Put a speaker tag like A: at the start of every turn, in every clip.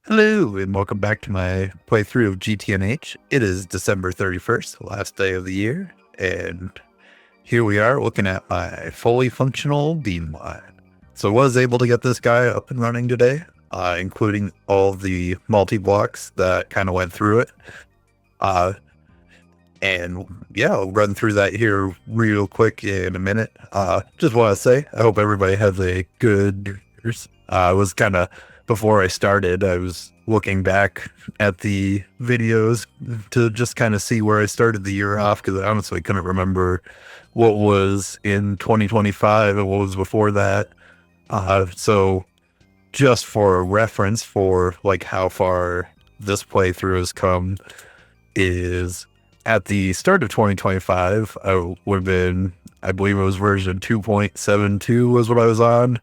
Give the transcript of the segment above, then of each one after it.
A: Hello, and welcome back to my playthrough of GTNH. It is December 31st, the last day of the year, and here we are looking at my fully functional Beamline. So I was able to get this guy up and running today, including all the multi-blocks that kind of went through it. And yeah, I'll run through that here real quick in a minute. Just want to say, I hope everybody has a good years. I was kind of, before I started, I was looking back at the videos to just kind of see where I started the year off, because I honestly couldn't remember what was in 2025 and what was before that. So just for reference for like how far this playthrough has come is at the start of 2025, I would have been, I believe it was version 2.72 was what I was on.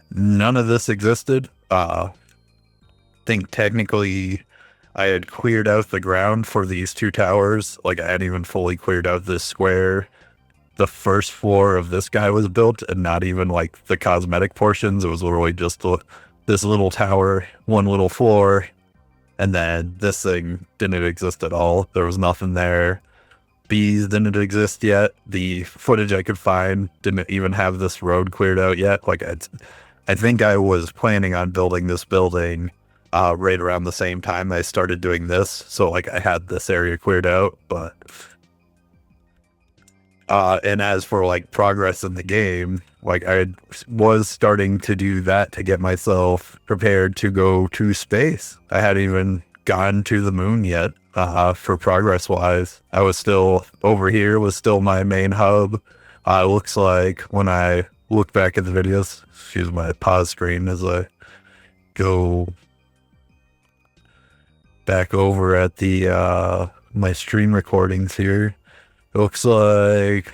A: None of this existed. I think technically I had cleared out the ground for these two towers. Like I hadn't even fully cleared out this square. The first floor of this guy was built, and not even like the cosmetic portions. It was literally just this little tower, one little floor. And then this thing didn't exist at all. There was nothing there. Bees didn't exist yet. The footage I could find didn't even have this road cleared out yet. Like I think I was planning on building this building right around the same time I started doing this. So like I had this area cleared out, but and as for like progress in the game, like I was starting to do that to get myself prepared to go to space. I hadn't even gone to the moon yet. For progress wise, I was still over here, was still my main hub. Looks like when I look back at the videos, excuse my pause screen as I go back over at the my stream recordings here. It looks like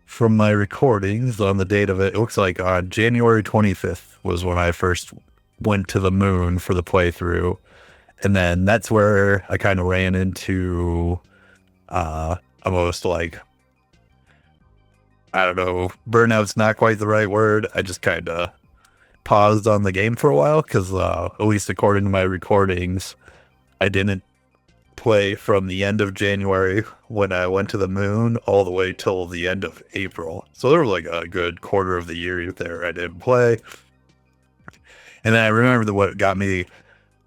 A: from my recordings on the date of it, it looks like on January 25th was when I first went to the moon for the playthrough. And then that's where I kind of ran into almost like, I don't know, burnout's not quite the right word. I just kind of paused on the game for a while because at least according to my recordings, I didn't play from the end of January when I went to the moon all the way till the end of April. So there was like a good quarter of the year there I didn't play. And then I remember what got me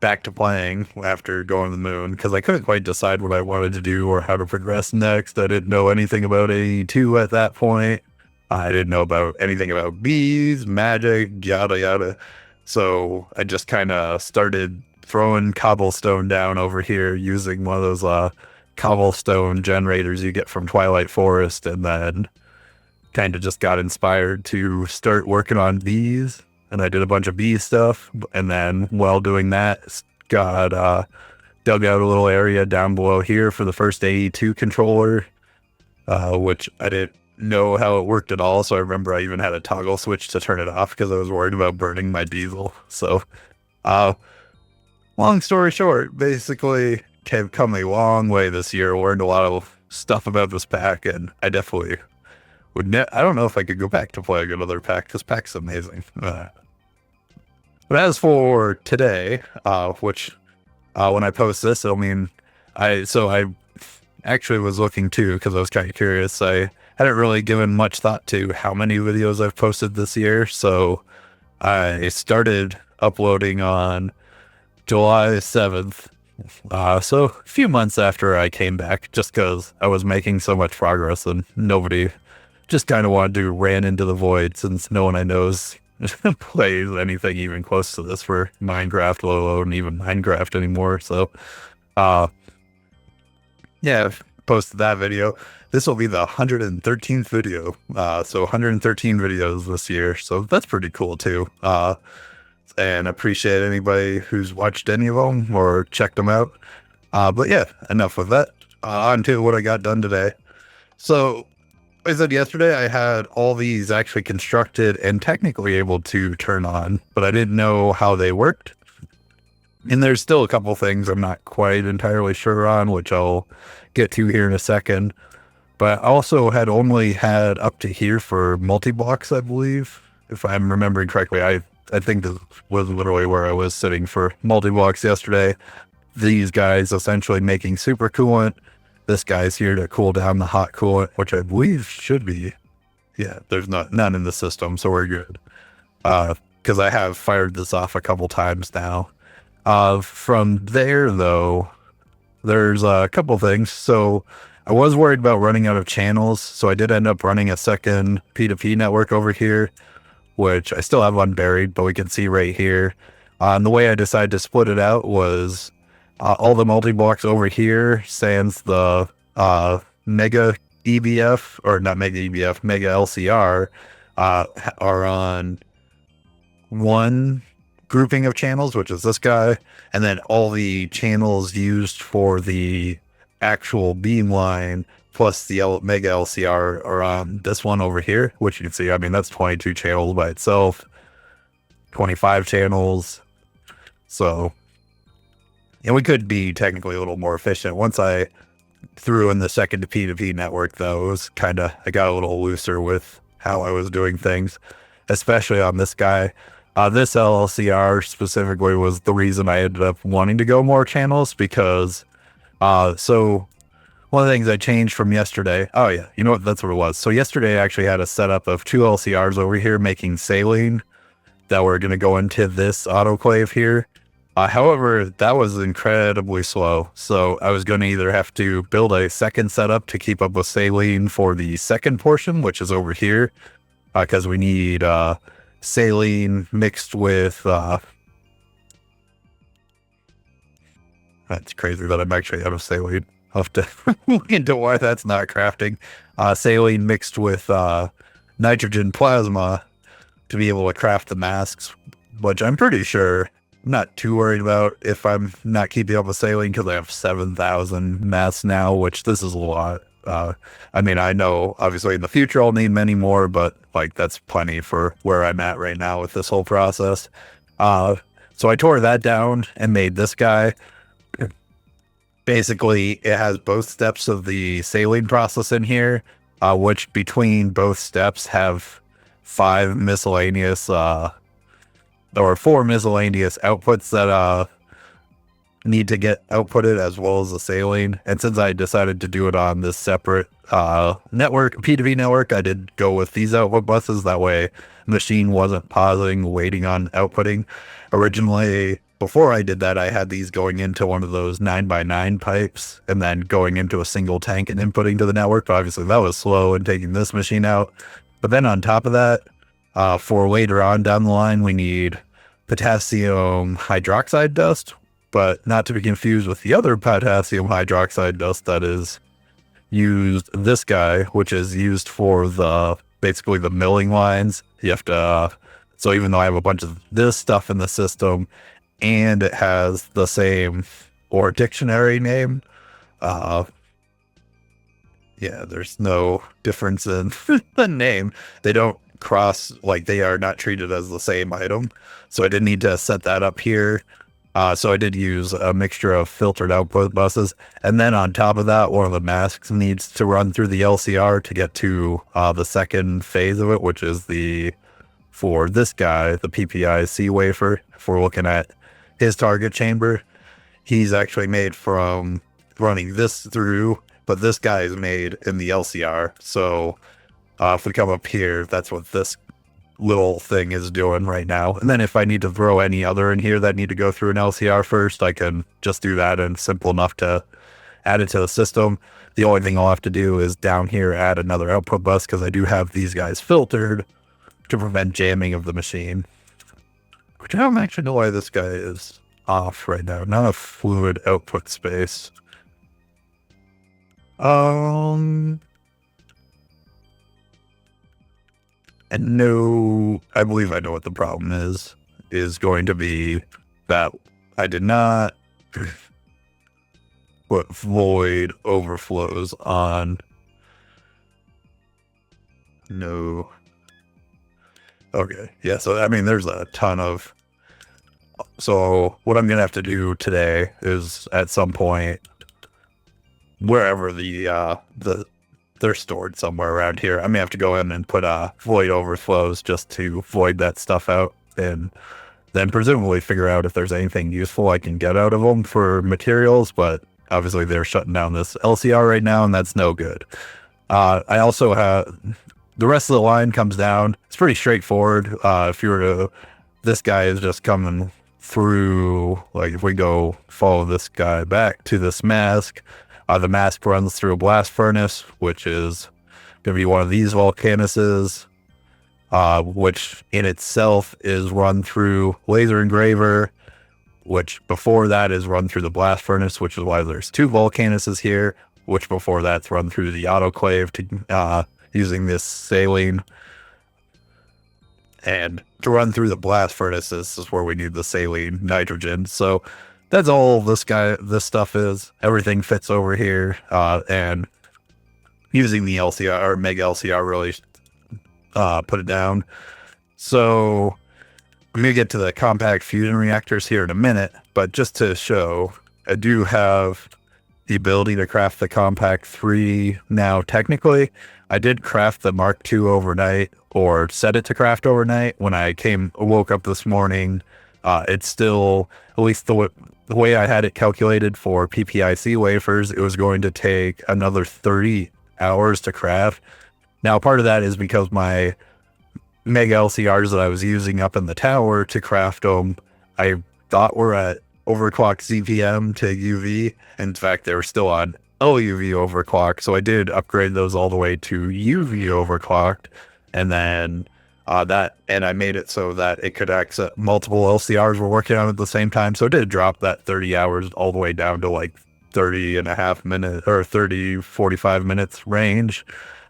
A: back to playing after going to the moon, because I couldn't quite decide what I wanted to do or how to progress next. I didn't know anything about AE2 at that point. I didn't know about anything about bees, magic, yada yada. So I just kind of started throwing cobblestone down over here using one of those cobblestone generators you get from Twilight Forest, and then kind of just got inspired to start working on bees. And I did a bunch of bee stuff, and then while doing that, got dug out a little area down below here for the first AE2 controller, which I didn't know how it worked at all. So I remember I even had a toggle switch to turn it off because I was worried about burning my diesel. So long story short, basically have come a long way this year, learned a lot of stuff about this pack, and I definitely I don't know if I could go back to playing another pack. This pack's amazing. But as for today, which when I post this, it'll mean I actually was looking too, because I was kind of curious. I hadn't really given much thought to how many videos I've posted this year. So I started uploading on July 7th. So a few months after I came back, just because I was making so much progress and nobody just kind of wanted to ran into the void, since no one I knows plays anything even close to this for Minecraft, let alone even Minecraft anymore. So, yeah, posted that video. This will be the 113th video. So 113 videos this year. So that's pretty cool too. And appreciate anybody who's watched any of them or checked them out. But yeah, enough of that. On to what I got done today. So, I said yesterday I had all these actually constructed and technically able to turn on, but I didn't know how they worked. And there's still a couple things I'm not quite entirely sure on, which I'll get to here in a second. But I also had only had up to here for multi-blocks, I believe. If I'm remembering correctly, I I think this was literally where I was sitting for multi-blocks yesterday. These guys essentially making super coolant. This guy's here to cool down the hot coolant, which I believe should be, yeah, there's none in the system, so we're good. Because I have fired this off a couple times now. From there, though, there's a couple things. So I was worried about running out of channels, so I did end up running a second P2P network over here, which I still have unburied, but we can see right here. And the way I decided to split it out was all the multi-blocks over here, sans the Mega EBF, or not Mega EBF, Mega LCR, are on one grouping of channels, which is this guy, and then all the channels used for the actual Beamline plus the Mega LCR are on this one over here, which you can see, I mean, that's 22 channels by itself, 25 channels. So, and we could be technically a little more efficient. Once I threw in the second P2P network, though, it was kind of, I got a little looser with how I was doing things, especially on this guy. This LLCR specifically was the reason I ended up wanting to go more channels, because so one of the things I changed from yesterday, oh yeah, you know what, that's what it was. So yesterday I actually had a setup of 2 LCRs over here making saline that were going to go into this autoclave here. However, that was incredibly slow. So I was going to either have to build a second setup to keep up with saline for the second portion, which is over here, because we need saline mixed with that's crazy that I'm actually out of saline. I'll have to look into why that's not crafting. Saline mixed with nitrogen plasma to be able to craft the masks, which I'm pretty sure I'm not too worried about if I'm not keeping up with saline, because I have 7,000 masks now, which this is a lot. I mean, I know obviously in the future I'll need many more, but like that's plenty for where I'm at right now with this whole process. So I tore that down and made this guy. Basically, it has both steps of the saline process in here, which between both steps have 4 miscellaneous outputs that need to get outputted, as well as the saline. And since I decided to do it on this separate network, P2P network, I did go with these output buses. That way the machine wasn't pausing, waiting on outputting. Originally, before I did that, I had these going into one of those 9x9 pipes and then going into a single tank and inputting to the network. But obviously that was slow in taking this machine out. But then on top of that, for later on down the line, we need potassium hydroxide dust, but not to be confused with the other potassium hydroxide dust that is used, this guy, which is used for basically the milling lines. You have to, so even though I have a bunch of this stuff in the system and it has the same or dictionary name, yeah, there's no difference in the name. They don't cross, like they are not treated as the same item. So I did need to set that up here. So I did use a mixture of filtered output buses. And then on top of that, one of the masks needs to run through the LCR to get to the second phase of it, which is for this guy, the PPI-C wafer. If we're looking at his target chamber, he's actually made from running this through, but this guy is made in the LCR. So if we come up here, that's what this little thing is doing right now. And then if I need to throw any other in here that need to go through an LCR first, I can just do that, and simple enough to add it to the system. The only thing I'll have to do is down here add another output bus, because I do have these guys filtered to prevent jamming of the machine. Which I don't actually know why this guy is off right now. Not a fluid output space. And no, I believe I know what the problem is going to be that I did not put void overflows on. No. Okay, yeah, so I mean, there's a ton of, so what I'm going to have to do today is at some point, wherever they're stored somewhere around here, I may have to go in and put void overflows just to void that stuff out. and then presumably figure out if there's anything useful I can get out of them for materials. But obviously they're shutting down this LCR right now, and that's no good. I also have the rest of the line comes down. It's pretty straightforward. If you were to, this guy is just coming through, like if we go follow this guy back to this mask, the mask runs through a blast furnace, which is going to be one of these volcanuses, which in itself is run through laser engraver, which before that is run through the blast furnace, which is why there's two volcanuses here, which before that's run through the autoclave to using this saline. And to run through the blast furnace, this is where we need the saline nitrogen. So that's all this stuff is. Everything fits over here, and using the LCR or Mega LCR really put it down. So I'm gonna get to the compact fusion reactors here in a minute, but just to show, I do have the ability to craft the Compact 3 now. Technically, I did craft the Mark II overnight, or set it to craft overnight. When I woke up this morning, it's still, at least the way I had it calculated for PPIC wafers, it was going to take another 30 hours to craft. Now, part of that is because my Mega LCRs that I was using up in the tower to craft them, I thought were at overclocked ZPM to UV. In fact, they were still on LUV overclock, so I did upgrade those all the way to UV overclocked, and then and I made it so that it could access multiple LCRs were working on at the same time. So it did drop that 30 hours all the way down to like 30.5 minutes or 45 minutes range.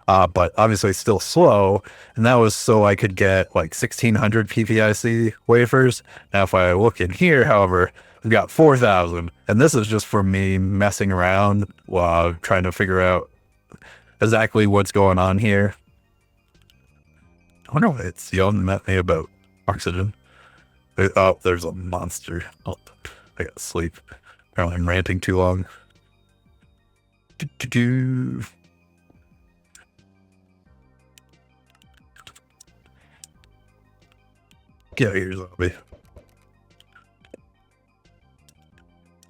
A: But obviously still slow, and that was so I could get like 1600 PPIC wafers. Now, if I look in here, however, we've got 4,000, and this is just from me messing around while trying to figure out exactly what's going on here. I wonder what it's yelling at me about oxygen. Oh, there's a monster. Oh, I gotta sleep. Apparently I'm ranting too long. Get out here, zombie.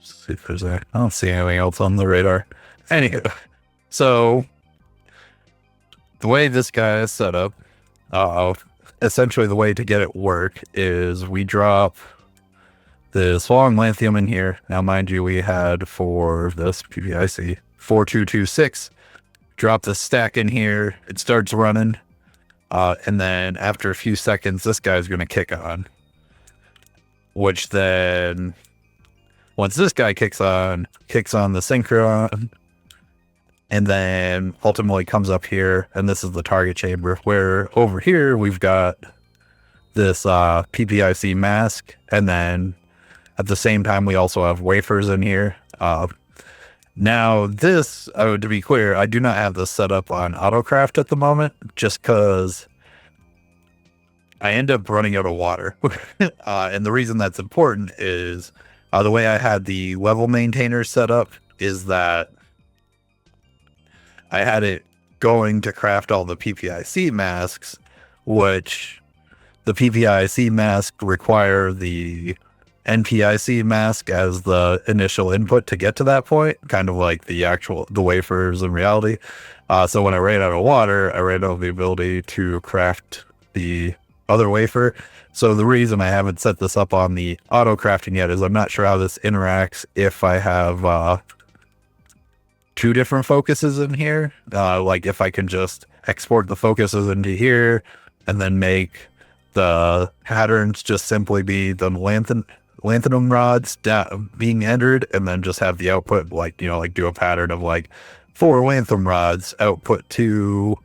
A: See if there's I don't see anything else on the radar. Anywho, so the way this guy is set up, essentially the way to get it work is we drop this long lanthanum in here. Now, mind you, we had for this PPIC 4226, drop the stack in here, it starts running, and then after a few seconds, this guy's going to kick on, which then, once this guy kicks on the synchron, and then ultimately comes up here, and this is the target chamber, where over here we've got this PPIC mask, and then at the same time we also have wafers in here. Now this, to be clear, I do not have this set up on AutoCraft at the moment, just because I end up running out of water. And the reason that's important is the way I had the level maintainer set up is that I had it going to craft all the PPIC masks, which the PPIC mask require the NPIC mask as the initial input to get to that point, kind of like the wafers in reality. So when I ran out of water, I ran out of the ability to craft the other wafer. So the reason I haven't set this up on the auto crafting yet is I'm not sure how this interacts if I have two different focuses in here. Like if I can just export the focuses into here and then make the patterns just simply be the lanthanum rods being entered, and then just have the output like do a pattern of like 4 lanthanum rods output to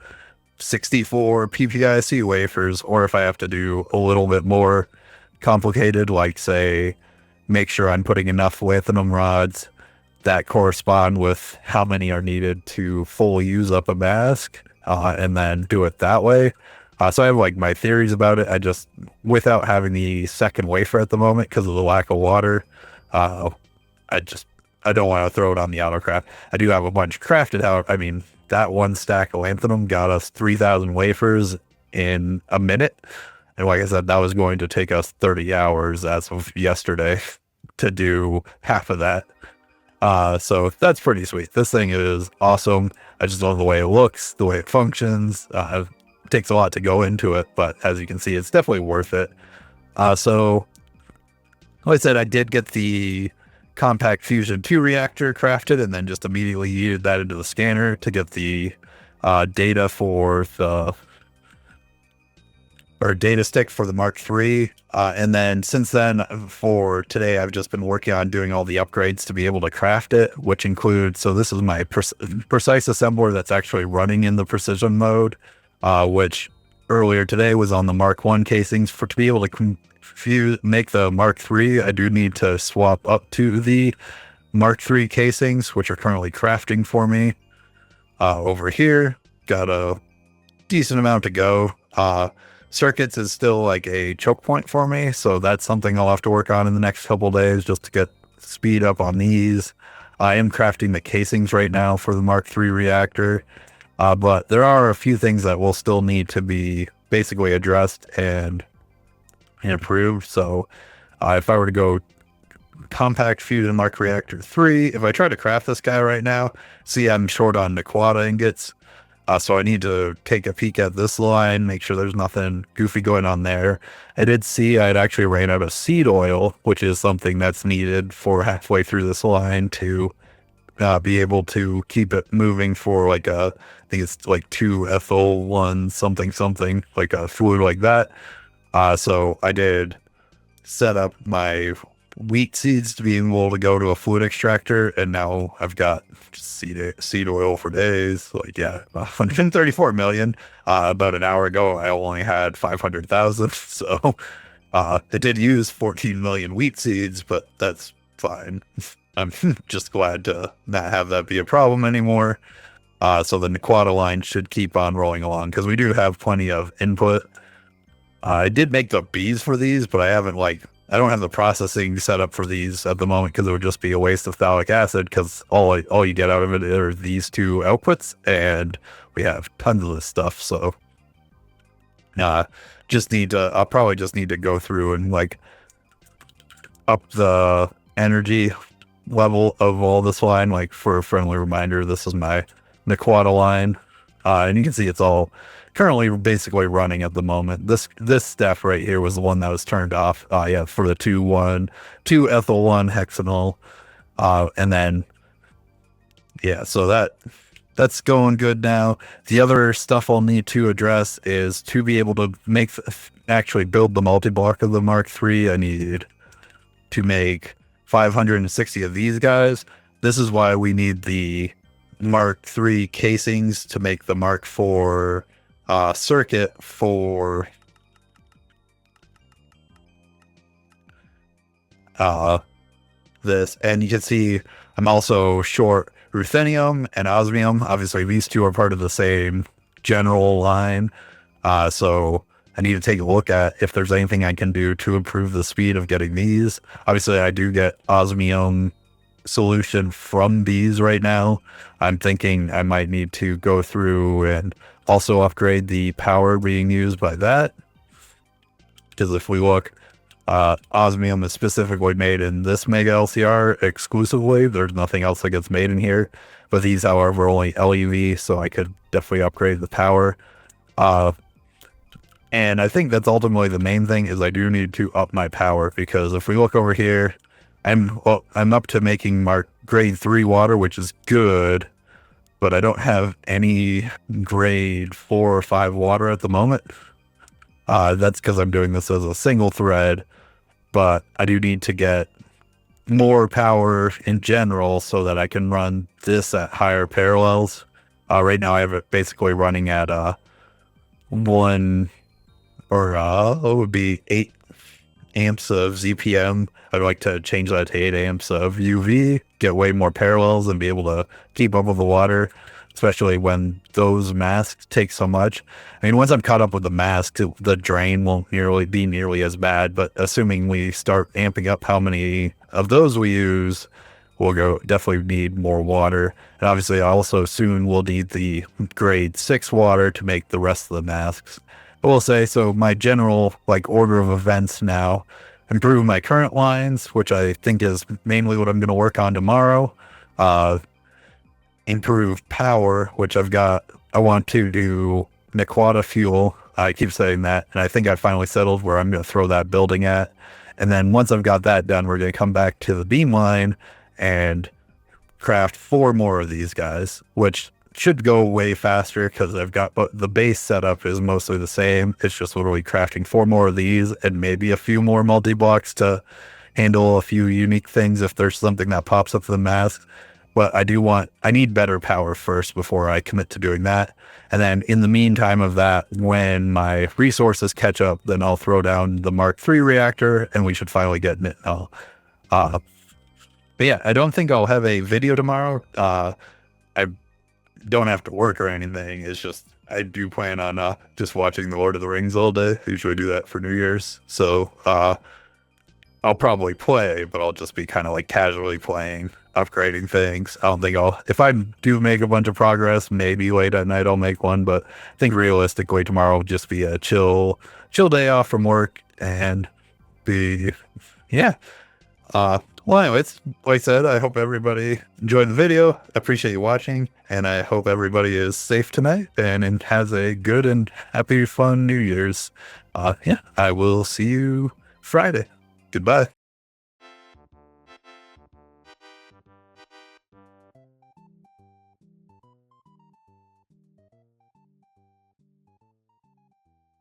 A: 64 PPIC wafers, or if I have to do a little bit more complicated, like say make sure I'm putting enough lanthanum rods that correspond with how many are needed to fully use up a mask, and then do it that way. So I have like my theories about it. I just, without having the second wafer at the moment because of the lack of water, I don't want to throw it on the autocraft. I do have a bunch crafted out. I mean, that one stack of lanthanum got us 3,000 wafers in a minute. And like I said, that was going to take us 30 hours as of yesterday to do half of that. So that's pretty sweet. This thing is awesome. I just love the way it looks, the way it functions. It takes a lot to go into it, but as you can see, it's definitely worth it. So like I said, I did get the Compact Fusion 2 reactor crafted and then just immediately yeeted that into the scanner to get the data for the or data stick for the Mark III. And then since then, for today, I've just been working on doing all the upgrades to be able to craft it, which includes, so this is my precise assembler that's actually running in the precision mode, which earlier today was on the Mark I casings. To be able to make the Mark III, I do need to swap up to the Mark III casings, which are currently crafting for me. Over here, got a decent amount to go. Circuits is still like a choke point for me, so that's something I'll have to work on in the next couple days just to get speed up on these. I am crafting the casings right now for the Mark III reactor, but there are a few things that will still need to be basically addressed and improved. So if I were to go Compact Fusion Mark Reactor 3, if I try to craft this guy right now, see I'm short on Nequata ingots. So I need to take a peek at this line, make sure there's nothing goofy going on there. I did see I'd actually ran out of seed oil, which is something that's needed for halfway through this line to be able to keep it moving for like I think it's like 2-ethyl-1 something, like a fluid like that. So I did set up my wheat seeds to be able to go to a fluid extractor, and now I've got seed oil for days. Like, yeah, 134 million. About an hour ago, I only had 500,000. So it did use 14 million wheat seeds, but that's fine. I'm just glad to not have that be a problem anymore. So the Nequata line should keep on rolling along because we do have plenty of input. I did make the bees for these, but I don't have the processing set up for these at the moment because it would just be a waste of phthalic acid because all you get out of it are these two outputs, and we have tons of this stuff. So I'll probably just need to go through and like up the energy level of all this line. Like, for a friendly reminder, this is my Nequata line, and you can see it's all currently basically running at the moment. This step right here was the one that was turned off. For the 2-ethyl-1 hexanol. And then, yeah, so that's going good now. The other stuff I'll need to address is to be able to actually build the multi-block of the Mark III. I need to make 560 of these guys. This is why we need the Mark III casings to make the Mark IV circuit for this. And you can see I'm also short ruthenium and osmium. Obviously these two are part of the same general line, so I need to take a look at if there's anything I can do to improve the speed of getting these. Obviously I do get osmium solution from these right now. I'm thinking I might need to go through and also upgrade the power being used by that, because if we look, osmium is specifically made in this Mega LCR exclusively. There's nothing else that gets made in here, but these, however, are only LEV, so I could definitely upgrade the power. And I think that's ultimately the main thing, is I do need to up my power, because if we look over here, I'm up to making grade 3 water, which is good, but I don't have any grade 4 or 5 water at the moment. That's because I'm doing this as a single thread, but I do need to get more power in general so that I can run this at higher parallels. Right now I have it basically running at 1 or it would be 8 amps of ZPM. I'd like to change that to 8 amps of UV, get way more parallels, and be able to keep up with the water, especially when those masks take so much. I mean, once I'm caught up with the masks, the drain won't be nearly as bad, but assuming we start amping up how many of those we use, we'll definitely need more water. And obviously I also soon will need the grade 6 water to make the rest of the masks. I will say, so my general like order of events now, improve my current lines, which I think is mainly what I'm going to work on tomorrow. Uh, improve power, which I want to do Nequata fuel. I keep saying that, and I think I finally settled where I'm going to throw that building at. And then once I've got that done, we're going to come back to the Beamline and craft 4 more of these guys, which should go way faster because I've got, but the base setup is mostly the same. It's just literally crafting 4 more of these and maybe a few more multi-blocks to handle a few unique things if there's something that pops up for the mask. But I need better power first before I commit to doing that. And then in the meantime of that, when my resources catch up, then I'll throw down the Mark III reactor and we should finally get in it. But yeah, I don't think I'll have a video tomorrow. I don't have to work or anything. It's just, I do plan on just watching The Lord of the Rings all day. I usually do that for New Year's. So I'll probably play, but I'll just be kind of like casually playing, upgrading things. I don't think if I do make a bunch of progress, maybe late at night I'll make one, but I think realistically tomorrow will just be a chill day off from work and yeah. Well, anyways, like I said, I hope everybody enjoyed the video. I appreciate you watching, and I hope everybody is safe tonight and has a good and happy, fun New Year's. Yeah, I will see you Friday. Goodbye.